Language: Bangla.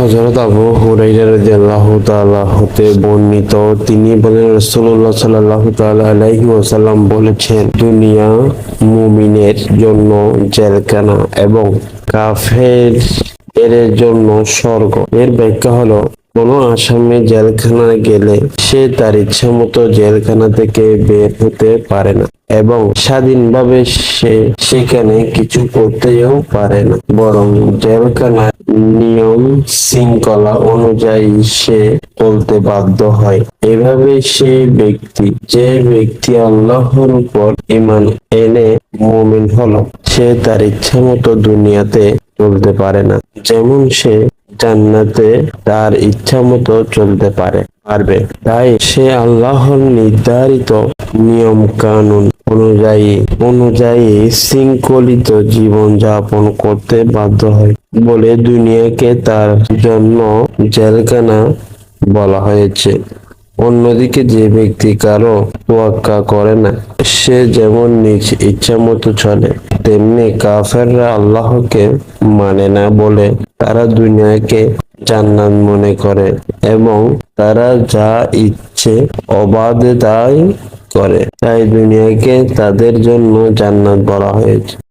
হযরত আবু হুরায়রা রাদিয়াল্লাহু তাআলা হতে বর্ণিত, তিনি বলেন, রাসূলুল্লাহ সাল্লাল্লাহু তাআলা আলাইহি ওয়াসাল্লাম বলেছেন, দুনিয়া মুমিনের জন্য জেলখানা এবং কাফেরের জন্য স্বর্গ। এর ব্যাখ্যা হলো, কোনো আসামি জেলখানায় গেলে সে তার ইচ্ছামতো জেলখানা থেকে বের হতে পারে না এবং স্বাধীনভাবে সে সেখানে কিছু করতেও পারে না, বরং জেলখানার নিয়ম শৃঙ্খলা অনুযায়ী সে চলতে বাধ্য হয়। এভাবে যে ব্যক্তি আল্লাহর উপর ঈমান এনে মুমিন হলো, সে তার ইচ্ছামতো দুনিয়াতে চলতে পারে না, যেমন সে জান্নাতে তার ইচ্ছামতো চলতে পারবে। তাই সে আল্লাহর নির্ধারিত নিয়ম কানুন অনুযায়ী শৃঙ্খলিত জীবন যাপন করতে বাধ্য হয় বলে দুনিয়াকে তার জন্য জেলখানা বলা হয়েছে। অন্যদিকে যে ব্যক্তি কারো তোয়াক্কা করে না, সে যেমন নিজ ইচ্ছামতো চলে, তেমনি কাফেররা আল্লাহকে মানে না বলে তারা দুনিয়াকে জান্নাত মনে করে এবং তারা যা ইচ্ছে অবাধে তাই করে। তাই দুনিয়াকে তাদের জন্য জান্নাত বলা হয়েছে।